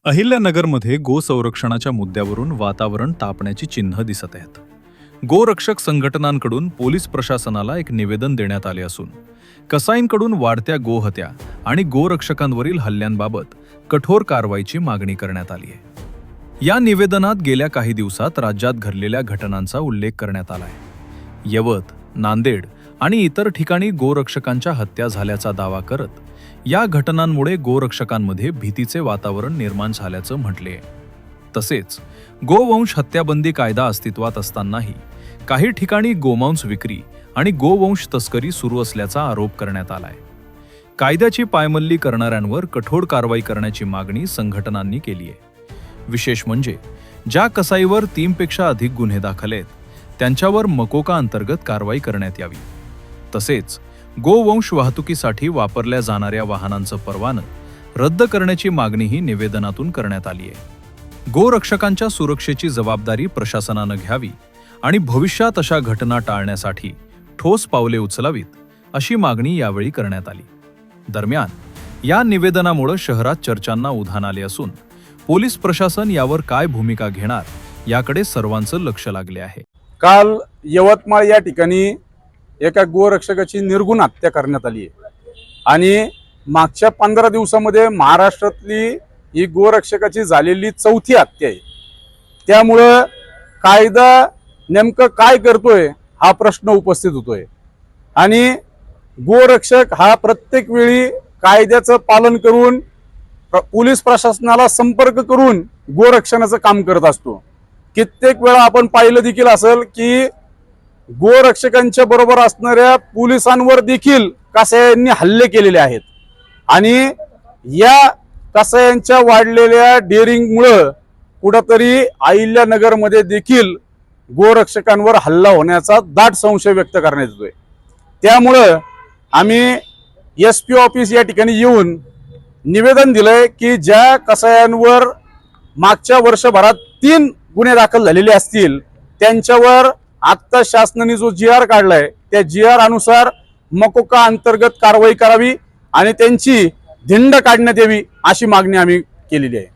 अहिल्यानगरमध्ये गोसंरक्षणाच्या मुद्द्यावरून वातावरण तापण्याची चिन्ह दिसत आहेत. गोरक्षक संघटनांकडून पोलीस प्रशासनाला एक निवेदन देण्यात आले असून कसाईंकडून वाढत्या गोहत्या आणि गोरक्षकांवरील हल्ल्यांबाबत कठोर कारवाईची मागणी करण्यात आली आहे. या निवेदनात गेल्या काही दिवसात राज्यात घडलेल्या घटनांचा उल्लेख करण्यात आला आहे. यवत, नांदेड आणि इतर ठिकाणी गोरक्षकांच्या हत्या झाल्याचा दावा करत या घटनांमुळे गोरक्षकांमध्ये भीतीचे वातावरण निर्माण झाल्याचं म्हटले आहे. तसेच गोवंश हत्याबंदी कायदा अस्तित्वात असतानाही काही ठिकाणी गोमांस विक्री आणि गोवंश तस्करी सुरू असल्याचा आरोप करण्यात आलाय. कायद्याची पायमल्ली करणाऱ्यांवर कठोर कारवाई करण्याची मागणी संघटनांनी केली आहे. विशेष म्हणजे ज्या कसाईवर 3 पेक्षा अधिक गुन्हे दाखल आहेत त्यांच्यावर मकोका अंतर्गत कारवाई करण्यात यावी. तसेच गोवंश वाहतुकीसाठी वापरल्या जाणाऱ्या वाहनांचं परवानं रद्द करण्याची मागणीही निवेदनातून करण्यात आली आहे. गोरक्षकांच्या सुरक्षेची जबाबदारी प्रशासनानं घ्यावी आणि भविष्यात अशा घटना टाळण्यासाठी ठोस पावले उचलावीत अशी मागणी यावेळी करण्यात आली. दरम्यान या निवेदनामुळे शहरात चर्चांना उधाण आले असून पोलीस प्रशासन यावर काय भूमिका घेणार याकडे सर्वांचं लक्ष लागले आहे. काल यवतमाळ या ठिकाणी एका गोरक्षकाची निर्गुण हत्या करण्यात आली आहे आणि मागच्या 15 दिवसामध्ये महाराष्ट्रातली ही गोरक्षकाची झालेली 4थी हत्या आहे. त्यामुळं कायदा नेमकं काय करतोय हा प्रश्न उपस्थित होतोय आणि गोरक्षक हा प्रत्येक वेळी कायद्याचं पालन करून पोलीस प्रशासनाला संपर्क करून गोरक्षणाचं काम करत असतो. कित्येक वेळा आपण पाहिलं देखील असेल की गोरक्षकांच्या बरोबर असणाऱ्या पोलिसांवर देखील कसायांनी हल्ले केलेले आहेत आणि या कसायांच्या वाढलेल्या डेअरिंगमुळं कुठंतरी अहिल्यानगरमध्ये देखील गोरक्षकांवर हल्ला होण्याचा दाट संशय व्यक्त करण्यात येतोय. त्यामुळं आम्ही SP ऑफिस या ठिकाणी येऊन निवेदन दिलंय की ज्या कसायांवर मागच्या वर्षभरात 3 गुन्हे दाखल झालेले असतील त्यांच्यावर आत्ता शासनाने जो GR काढलाय त्या GR अनुसार मकोका अंतर्गत कारवाई करावी आणि त्यांची धिंड काढण्यात यावी अशी मागणी आम्ही केलेली आहे.